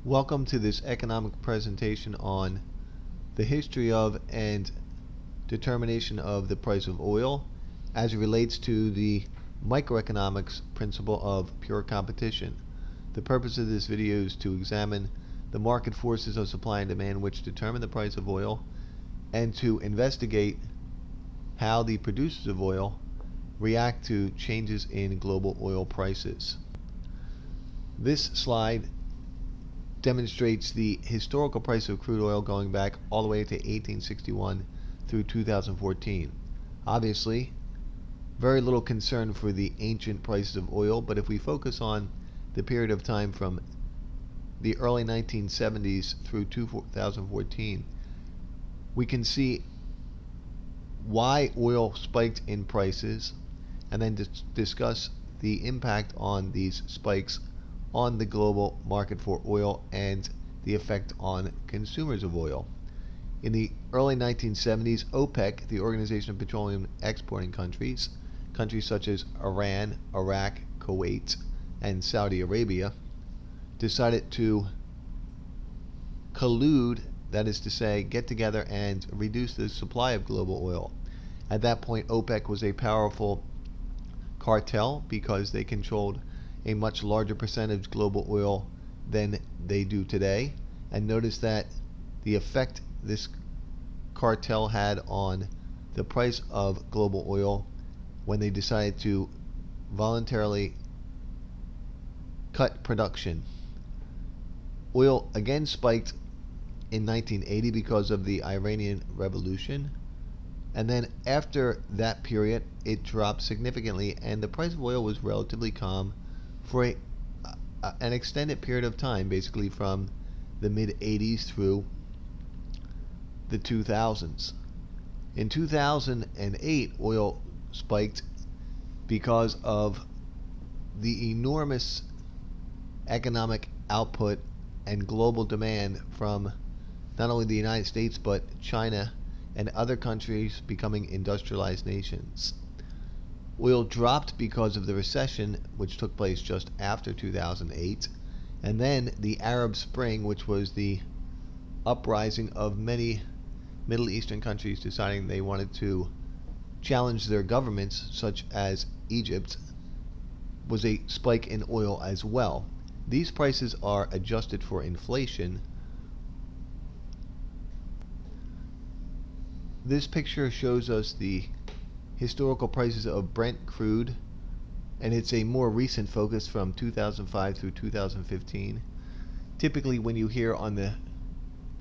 Welcome to this economic presentation on the history of and determination of the price of oil as it relates to the microeconomics principle of pure competition. The purpose of this video is to examine the market forces of supply and demand which determine the price of oil and to investigate how the producers of oil react to changes in global oil prices. This slide demonstrates the historical price of crude oil going back all the way to 1861 through 2014. Obviously, very little concern for the ancient prices of oil, but if we focus on the period of time from the early 1970s through 2014, we can see why oil spiked in prices and then discuss the impact on these spikes on the global market for oil and the effect on consumers of oil. In the early 1970s, OPEC, the Organization of Petroleum Exporting Countries, countries such as Iran, Iraq, Kuwait, and Saudi Arabia, decided to collude, that is to say, get together and reduce the supply of global oil. At that point, OPEC was a powerful cartel because they controlled a much larger percentage of global oil than they do today. And notice that the effect this cartel had on the price of global oil when they decided to voluntarily cut production. Oil again spiked in 1980 because of the Iranian Revolution, and then after that period it dropped significantly and the price of oil was relatively calm for an extended period of time, basically from the mid-80s through the 2000s. In 2008, oil spiked because of the enormous economic output and global demand from not only the United States but China and other countries becoming industrialized nations. Oil dropped because of the recession, which took place just after 2008, and then the Arab Spring, which was the uprising of many Middle Eastern countries deciding they wanted to challenge their governments, such as Egypt, was a spike in oil as well. These prices are adjusted for inflation. This picture shows us the historical prices of Brent crude, and it's a more recent focus from 2005 through 2015. Typically, when you hear on the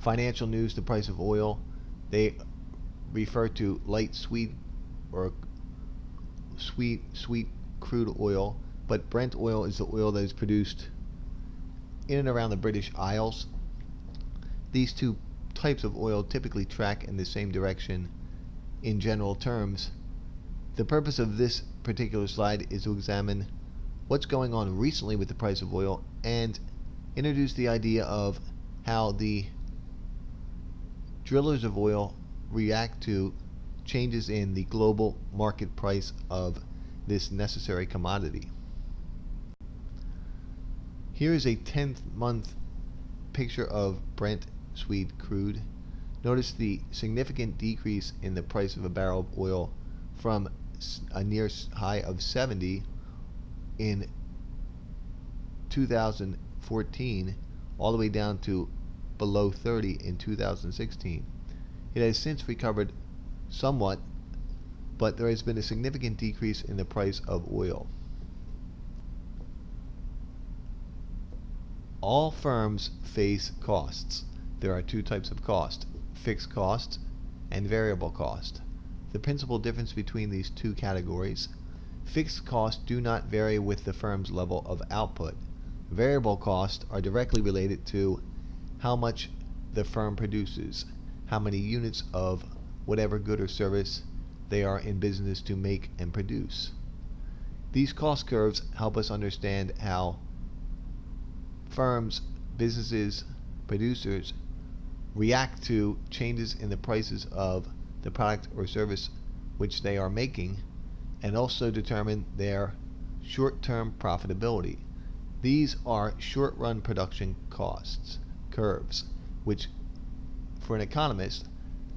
financial news the price of oil, they refer to light sweet or sweet crude oil, but Brent oil is the oil that is produced in and around the British Isles. These two types of oil typically track in the same direction in general terms. The purpose of this particular slide is to examine what's going on recently with the price of oil and introduce the idea of how the drillers of oil react to changes in the global market price of this necessary commodity. Here is a 10-month picture of Brent sweet crude. Notice the significant decrease in the price of a barrel of oil from a near high of 70 in 2014 all the way down to below 30 in 2016. It has since recovered somewhat, but there has been a significant decrease in the price of oil. All firms face costs. There are two types of cost: fixed cost and variable cost. The principal difference between these two categories: fixed costs do not vary with the firm's level of output. Variable costs are directly related to how much the firm produces, how many units of whatever good or service they are in business to make and produce. These cost curves help us understand how firms, businesses, producers react to changes in the prices of the product or service which they are making, and also determine their short-term profitability. These are short-run production costs curves, which for an economist,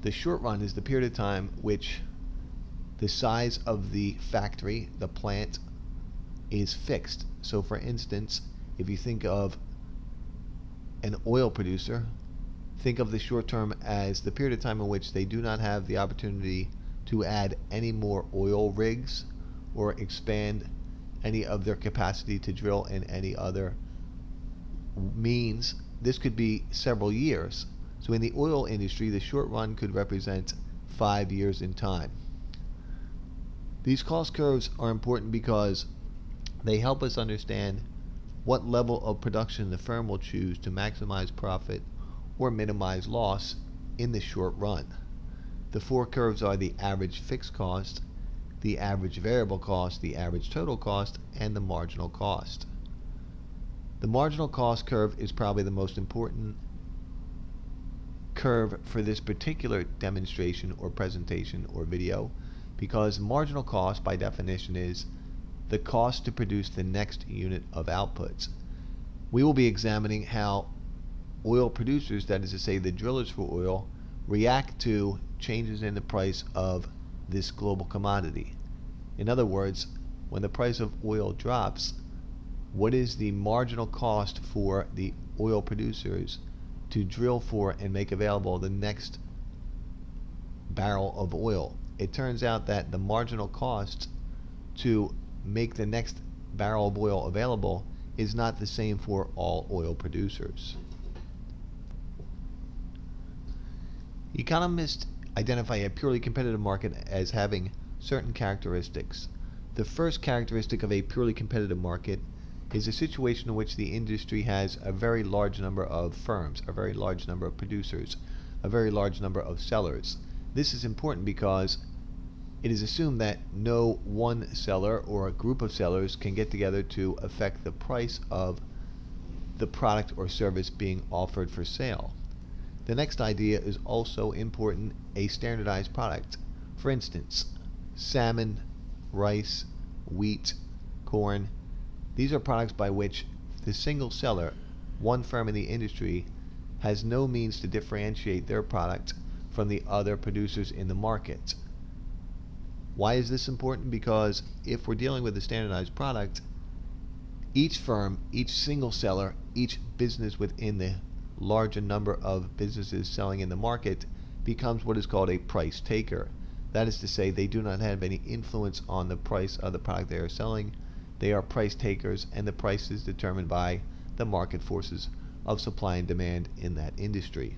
the short run is the period of time which the size of the factory, the plant, is fixed. So for instance, if you think of an oil producer, think of the short term as the period of time in which they do not have the opportunity to add any more oil rigs or expand any of their capacity to drill in any other means. This could be several years. So in the oil industry, the short run could represent 5 years in time. These cost curves are important because they help us understand what level of production the firm will choose to maximize profit or minimize loss in the short run. The four curves are the average fixed cost, the average variable cost, the average total cost, and the marginal cost. The marginal cost curve is probably the most important curve for this particular demonstration or presentation or video, because marginal cost by definition is the cost to produce the next unit of outputs. We will be examining how oil producers, that is to say the drillers for oil, react to changes in the price of this global commodity. In other words, when the price of oil drops, what is the marginal cost for the oil producers to drill for and make available the next barrel of oil? It turns out that the marginal cost to make the next barrel of oil available is not the same for all oil producers. Economists identify a purely competitive market as having certain characteristics. The first characteristic of a purely competitive market is a situation in which the industry has a very large number of firms, a very large number of producers, a very large number of sellers. This is important because it is assumed that no one seller or a group of sellers can get together to affect the price of the product or service being offered for sale. The next idea is also important, a standardized product. For instance, salmon, rice, wheat, corn. These are products by which the single seller, one firm in the industry, has no means to differentiate their product from the other producers in the market. Why is this important? Because if we're dealing with a standardized product, each firm, each single seller, each business within the larger number of businesses selling in the market becomes what is called a price taker. That is to say, they do not have any influence on the price of the product they are selling. They are price takers, and the price is determined by the market forces of supply and demand in that industry.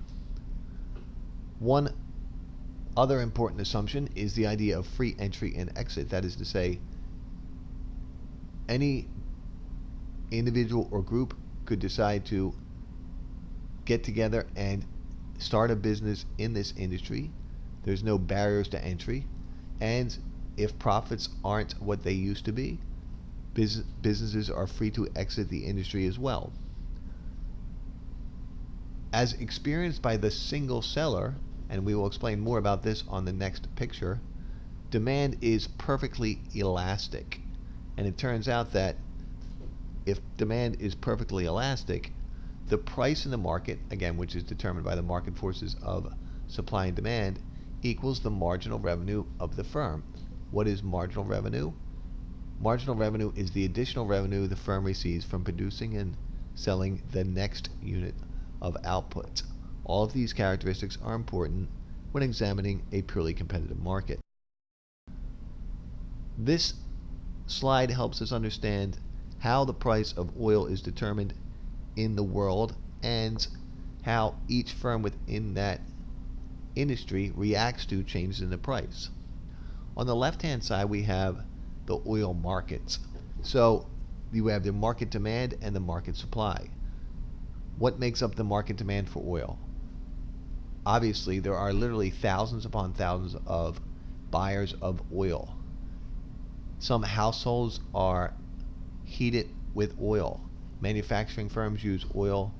One other important assumption is the idea of free entry and exit. That is to say, any individual or group could decide to get together and start a business in this industry. There's no barriers to entry, and if profits aren't what they used to be, businesses are free to exit the industry as well. As experienced by the single seller, and we will explain more about this on the next picture, demand is perfectly elastic. And it turns out that if demand is perfectly elastic, the price in the market, again, which is determined by the market forces of supply and demand, equals the marginal revenue of the firm. What is marginal revenue? Marginal revenue is the additional revenue the firm receives from producing and selling the next unit of output. All of these characteristics are important when examining a purely competitive market. This slide helps us understand how the price of oil is determined in the world and how each firm within that industry reacts to changes in the price. On the left-hand side, we have the oil markets. So you have the market demand and the market supply. What makes up the market demand for oil? Obviously, there are literally thousands upon thousands of buyers of oil. Some households are heated with oil. Manufacturing firms use oil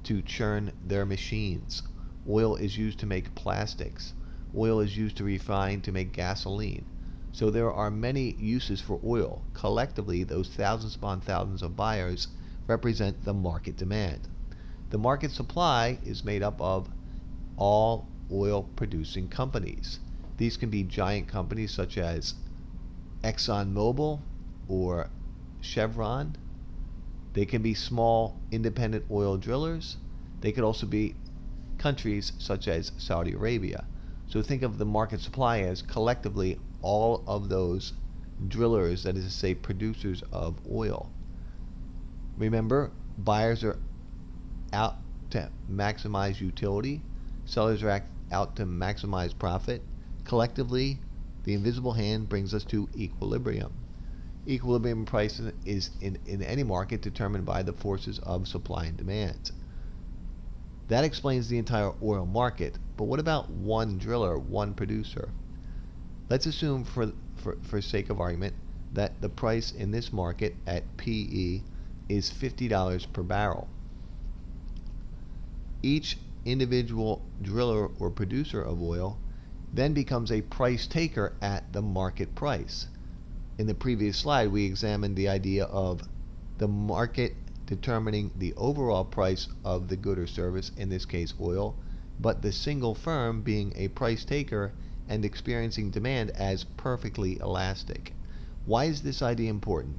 to churn their machines. Oil is used to make plastics. Oil is used to refine to make gasoline. So there are many uses for oil. Collectively, those thousands upon thousands of buyers represent the market demand. The market supply is made up of all oil producing companies. These can be giant companies such as ExxonMobil or Chevron. They can be small independent oil drillers. They could also be countries such as Saudi Arabia. So think of the market supply as collectively all of those drillers, that is to say, producers of oil. Remember, buyers are out to maximize utility, sellers are out to maximize profit. Collectively, the invisible hand brings us to equilibrium. Equilibrium price is in any market determined by the forces of supply and demand. That explains the entire oil market, but what about one driller, one producer? Let's assume for sake of argument that the price in this market at PE is $50 per barrel. Each individual driller or producer of oil then becomes a price taker at the market price. In the previous slide, we examined the idea of the market determining the overall price of the good or service, in this case oil, but the single firm being a price taker and experiencing demand as perfectly elastic. Why is this idea important?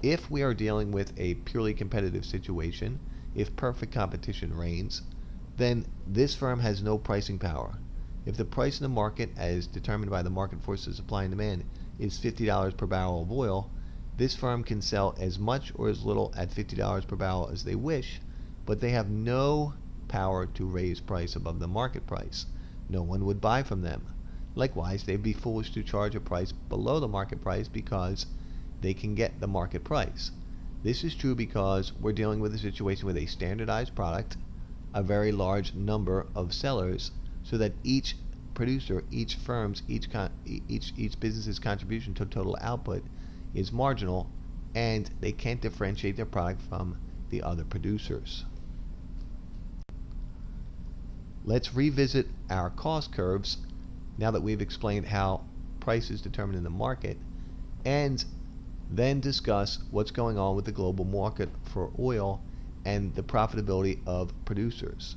If we are dealing with a purely competitive situation, if perfect competition reigns, then this firm has no pricing power. If the price in the market, as determined by the market forces of supply and demand, is $50 per barrel of oil, this firm can sell as much or as little at $50 per barrel as they wish, but they have no power to raise price above the market price. No one would buy from them. Likewise, they'd be foolish to charge a price below the market price because they can get the market price. This is true because we're dealing with a situation with a standardized product, a very large number of sellers, so that each producer, each business's contribution to total output is marginal, and they can't differentiate their product from the other producers. Let's revisit our cost curves now that we've explained how price is determined in the market, and then discuss what's going on with the global market for oil and the profitability of producers.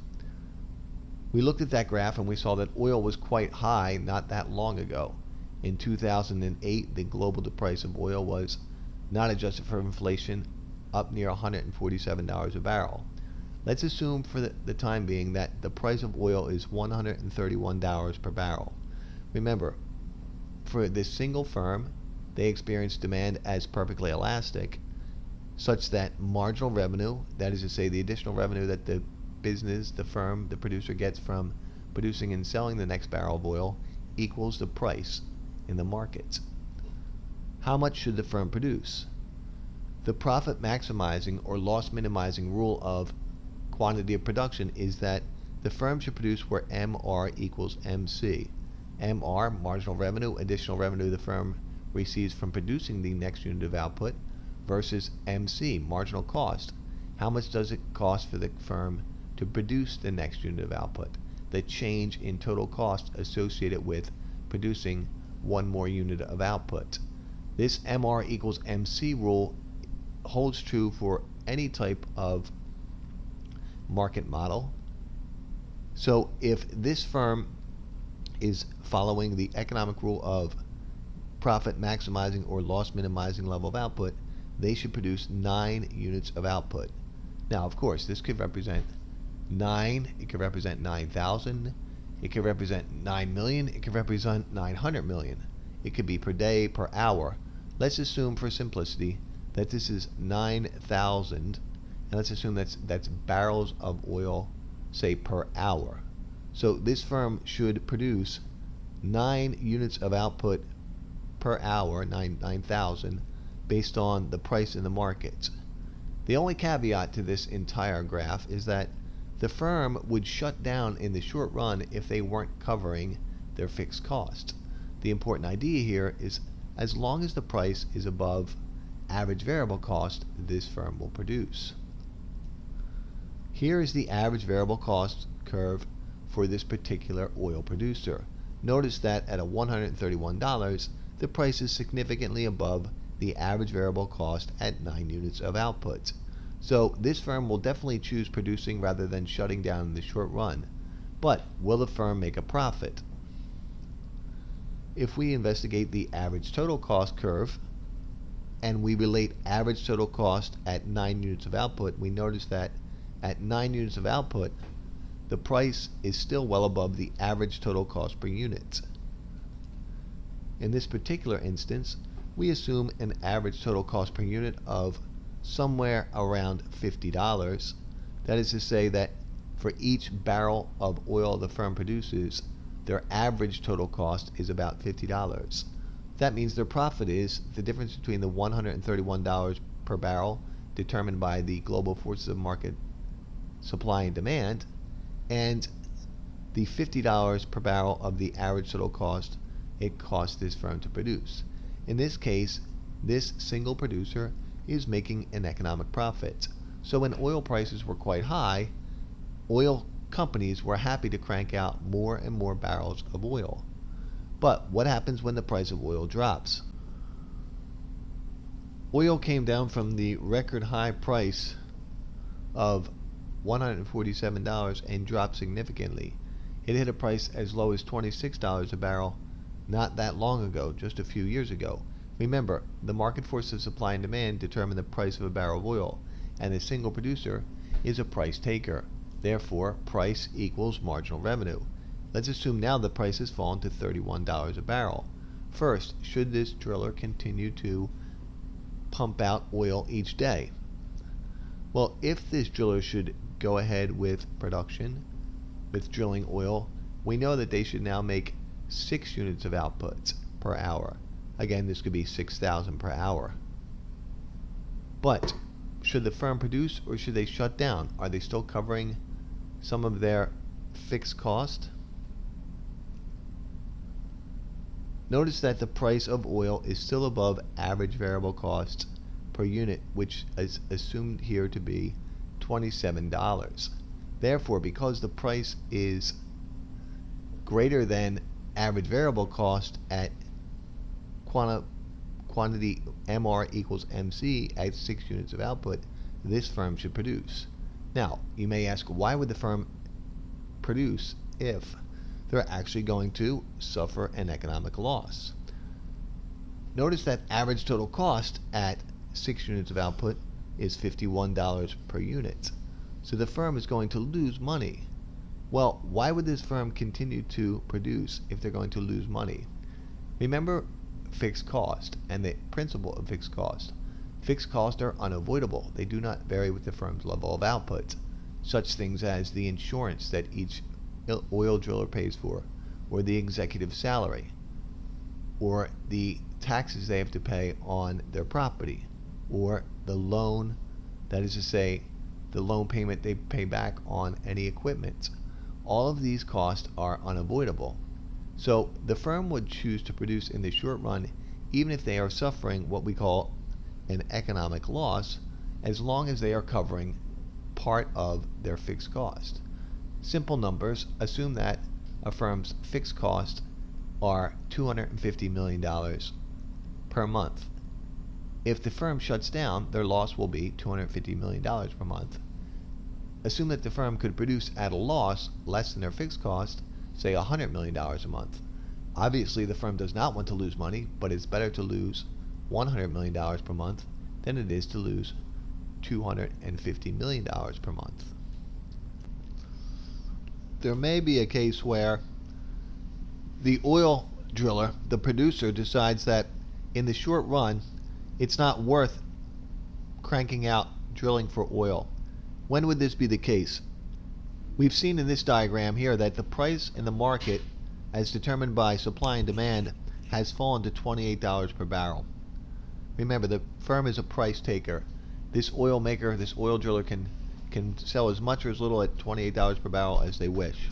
We looked at that graph and we saw that oil was quite high not that long ago. In 2008, the global price of oil was, not adjusted for inflation, up near $147 a barrel. Let's assume for the time being that the price of oil is $131 per barrel. Remember, for this single firm, they experience demand as perfectly elastic, such that marginal revenue, that is to say the additional revenue that the business, the firm, the producer gets from producing and selling the next barrel of oil, equals the price in the market. How much should the firm produce? The profit maximizing or loss minimizing rule of quantity of production is that the firm should produce where MR equals MC. MR, marginal revenue, additional revenue the firm receives from producing the next unit of output, versus MC, marginal cost. How much does it cost for the firm to produce the next unit of output? The change in total cost associated with producing one more unit of output. This MR equals MC rule holds true for any type of market model. So if this firm is following the economic rule of profit maximizing or loss minimizing level of output, they should produce 9 units of output. Now, of course, this could represent 9, it could represent 9,000, it could represent 9 million, it could represent 900 million. It could be per day, per hour. Let's assume for simplicity that this is 9,000, and let's assume that's barrels of oil, say, per hour. So this firm should produce 9 units of output per hour, 9,000, based on the price in the market. The only caveat to this entire graph is that the firm would shut down in the short run if they weren't covering their fixed costs. The important idea here is as long as the price is above average variable cost, this firm will produce. Here is the average variable cost curve for this particular oil producer. Notice that at a $131, the price is significantly above the average variable cost at 9 units of output. So this firm will definitely choose producing rather than shutting down in the short run. But will the firm make a profit? If we investigate the average total cost curve and we relate average total cost at 9 units of output, we notice that at 9 units of output, the price is still well above the average total cost per unit. In this particular instance, we assume an average total cost per unit of somewhere around $50. That is to say that for each barrel of oil the firm produces, their average total cost is about $50. That means their profit is the difference between the $131 per barrel determined by the global forces of market supply and demand and the $50 per barrel of the average total cost it costs this firm to produce. In this case, this single producer is making an economic profit. So when oil prices were quite high, oil companies were happy to crank out more and more barrels of oil. But what happens when the price of oil drops? Oil came down from the record high price of $147 and dropped significantly. It hit a price as low as $26 a barrel not that long ago, just a few years ago. Remember, the market forces of supply and demand determine the price of a barrel of oil, and a single producer is a price taker. Therefore, price equals marginal revenue. Let's assume now the price has fallen to $31 a barrel. First, should this driller continue to pump out oil each day? Well, if this driller should go ahead with production, with drilling oil, we know that they should now make 6 units of output per hour. Again, this could be 6,000 per hour. But should the firm produce or should they shut down? Are they still covering some of their fixed cost? Notice that the price of oil is still above average variable cost per unit, which is assumed here to be $27. Therefore, because the price is greater than average variable cost at quantity MR equals MC at 6 units of output, this firm should produce. Now, you may ask, why would the firm produce if they're actually going to suffer an economic loss? Notice that average total cost at 6 units of output is $51 per unit. So the firm is going to lose money. Well, why would this firm continue to produce if they're going to lose money? Remember fixed cost and the principle of fixed cost. Fixed costs are unavoidable. They do not vary with the firm's level of output. Such things as the insurance that each oil driller pays for, or the executive salary, or the taxes they have to pay on their property, or the loan, that is to say, the loan payment they pay back on any equipment. All of these costs are unavoidable. So the firm would choose to produce in the short run even if they are suffering what we call an economic loss, as long as they are covering part of their fixed cost. Simple numbers assume that a firm's fixed costs are $250 million per month. If the firm shuts down, their loss will be $250 million per month. Assume that the firm could produce at a loss less than their fixed cost, say $100 million a month. Obviously, the firm does not want to lose money, but it's better to lose $100 million per month than it is to lose $250 million per month. There may be a case where the oil driller, the producer, decides that in the short run, it's not worth cranking out drilling for oil. When would this be the case? We've seen in this diagram here that the price in the market, as determined by supply and demand, has fallen to $28 per barrel. Remember, the firm is a price taker. This oil maker, this oil driller can sell as much or as little at $28 per barrel as they wish.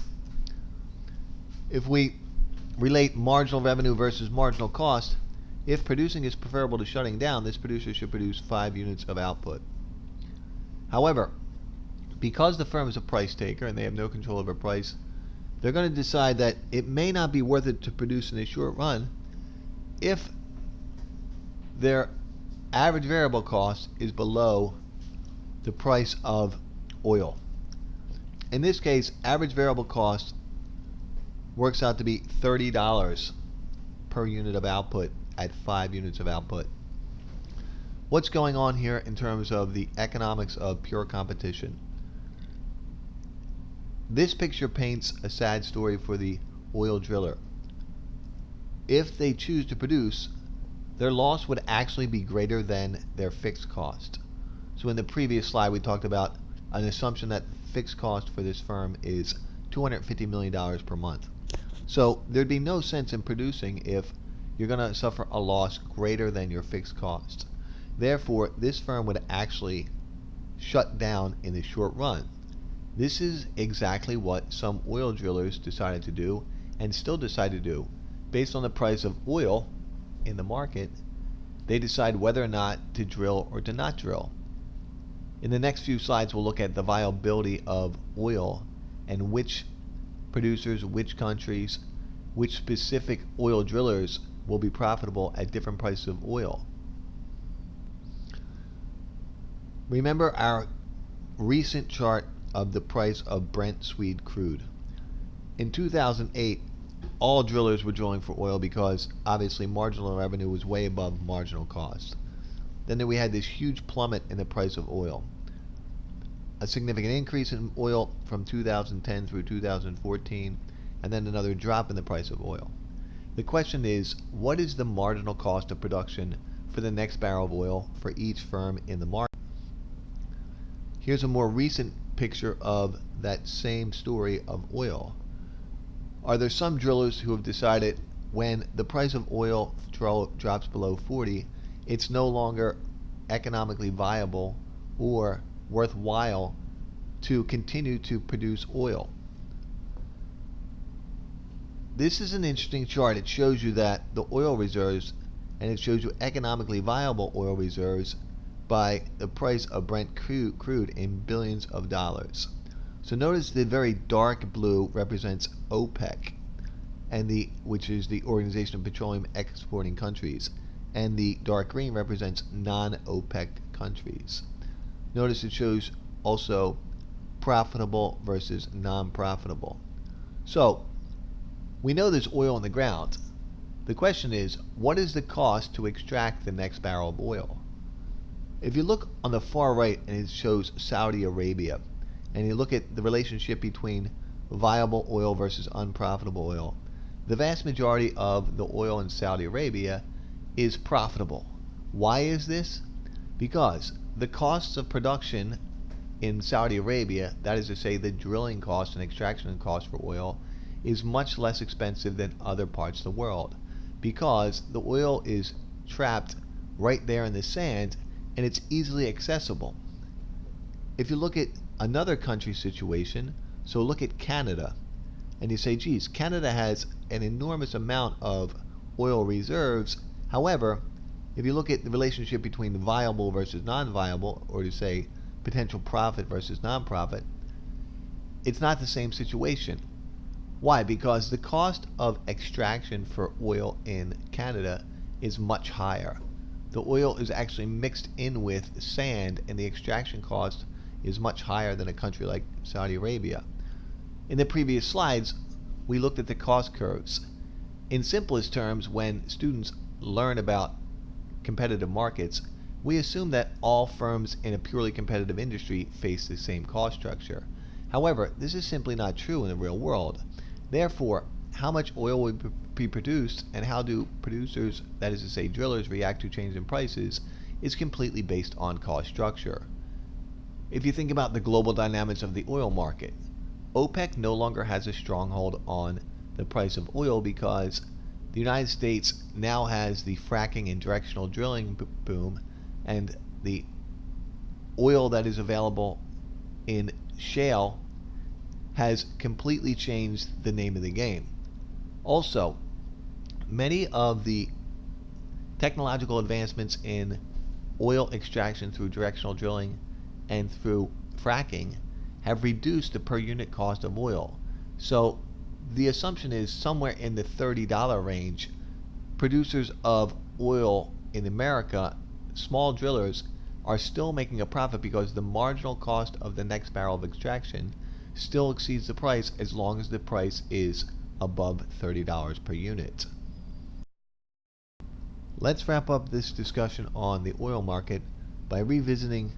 If we relate marginal revenue versus marginal cost, if producing is preferable to shutting down, this producer should produce 5 units of output. However, because the firm is a price taker and they have no control over price, they're going to decide that it may not be worth it to produce in a short run if their average variable cost is below the price of oil. In this case, average variable cost works out to be $30 per unit of output at 5 units of output. What's going on here in terms of the economics of pure competition? This picture paints a sad story for the oil driller. If they choose to produce, their loss would actually be greater than their fixed cost. So in the previous slide we talked about an assumption that fixed cost for this firm is $250 million per month. So there'd be no sense in producing if you're going to suffer a loss greater than your fixed cost. Therefore, this firm would actually shut down in the short run. This is exactly what some oil drillers decided to do and still decide to do. Based on the price of oil in the market, they decide whether or not to drill or to not drill. In the next few slides, we'll look at the viability of oil and which producers, which countries, which specific oil drillers will be profitable at different prices of oil. Remember our recent chart of the price of Brent Swede crude. In 2008, all drillers were drilling for oil because obviously marginal revenue was way above marginal cost. Then we had this huge plummet in the price of oil. A significant increase in oil from 2010 through 2014, and then another drop in the price of oil. The question is, what is the marginal cost of production for the next barrel of oil for each firm in the market? Here's a more recent picture of that same story of oil. Are there some drillers who have decided when the price of oil drops below 40, it's no longer economically viable or worthwhile to continue to produce oil? This is an interesting chart. It shows you that the oil reserves, and it shows you economically viable oil reserves by the price of Brent crude in billions of dollars. So notice the very dark blue represents OPEC, and which is the Organization of Petroleum Exporting Countries, and the dark green represents non-OPEC countries. Notice it shows also profitable versus non-profitable. So we know there's oil in the ground. The question is, what is the cost to extract the next barrel of oil? If you look on the far right, and it shows Saudi Arabia, and you look at the relationship between viable oil versus unprofitable oil, the vast majority of the oil in Saudi Arabia is profitable. Why is this? Because the costs of production in Saudi Arabia, that is to say the drilling cost and extraction cost for oil, is much less expensive than other parts of the world, because the oil is trapped right there in the sand and it's easily accessible. If you look at another country situation, so look at Canada, and you say, geez, Canada has an enormous amount of oil reserves. However, if you look at the relationship between viable versus non-viable, or to say potential profit versus non-profit, it's not the same situation. Why? Because the cost of extraction for oil in Canada is much higher. The oil is actually mixed in with sand, and the extraction cost is much higher than a country like Saudi Arabia. In the previous slides, we looked at the cost curves. In simplest terms, when students learn about competitive markets, we assume that all firms in a purely competitive industry face the same cost structure. However, this is simply not true in the real world. Therefore, how much oil will be produced and how do producers, that is to say drillers, react to changes in prices is completely based on cost structure. If you think about the global dynamics of the oil market, OPEC no longer has a stronghold on the price of oil because the United States now has the fracking and directional drilling boom, and the oil that is available in shale has completely changed the name of the game. Also, many of the technological advancements in oil extraction through directional drilling and through fracking have reduced the per unit cost of oil. So the assumption is somewhere in the $30 range, producers of oil in America, small drillers, are still making a profit because the marginal cost of the next barrel of extraction still exceeds the price as long as the price is above $30 per unit. Let's wrap up this discussion on the oil market by revisiting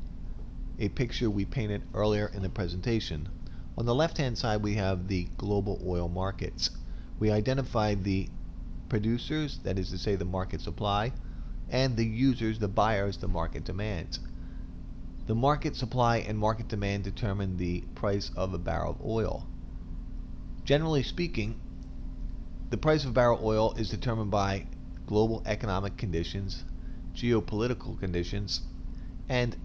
a picture we painted earlier in the presentation. On the left-hand side, we have the global oil markets. We identified the producers, that is to say the market supply, and the users, the buyers, the market demand. The market supply and market demand determine the price of a barrel of oil. Generally speaking, the price of a barrel of oil is determined by global economic conditions, geopolitical conditions, and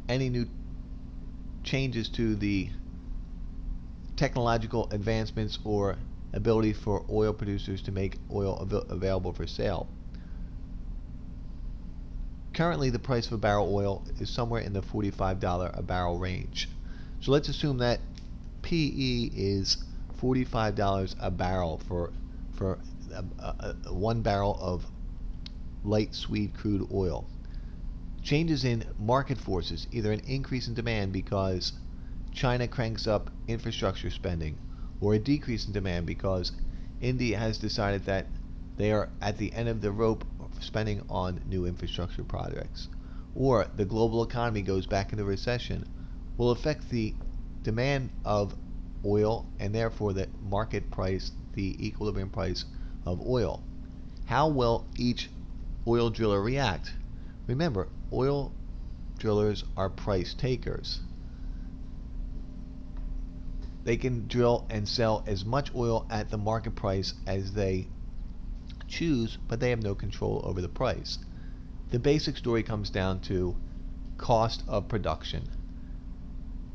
any new changes to the technological advancements or ability for oil producers to make oil available for sale. Currently, the price of a barrel of oil is somewhere in the $45 a barrel range. So let's assume that PE is $45 a barrel for 1 barrel of light sweet crude oil. Changes in market forces, either an increase in demand because China cranks up infrastructure spending, or a decrease in demand because India has decided that they are at the end of the rope spending on new infrastructure projects, or the global economy goes back into recession, will affect the demand of oil and therefore the market price, the equilibrium price of oil. How will each oil driller react? Remember, oil drillers are price takers. They can drill and sell as much oil at the market price as they choose, but they have no control over the price. The basic story comes down to cost of production.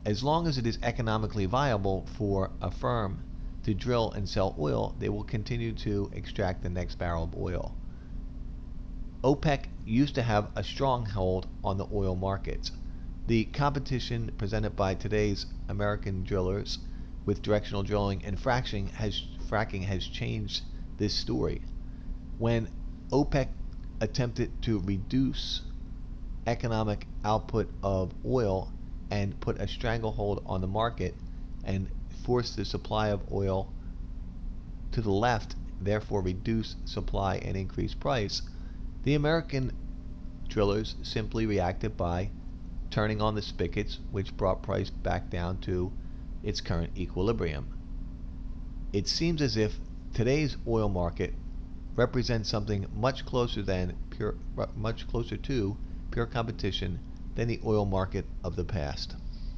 As long as it is economically viable for a firm to drill and sell oil, they will continue to extract the next barrel of oil. OPEC used to have a stronghold on the oil markets. The competition presented by today's American drillers with directional drilling and fracking has changed this story. When OPEC attempted to reduce economic output of oil and put a stranglehold on the market and force the supply of oil to the left, therefore reduce supply and increase price, the American drillers simply reacted by turning on the spigots, which brought price back down to its current equilibrium. It seems as if today's oil market represents something much closer to pure competition than the oil market of the past.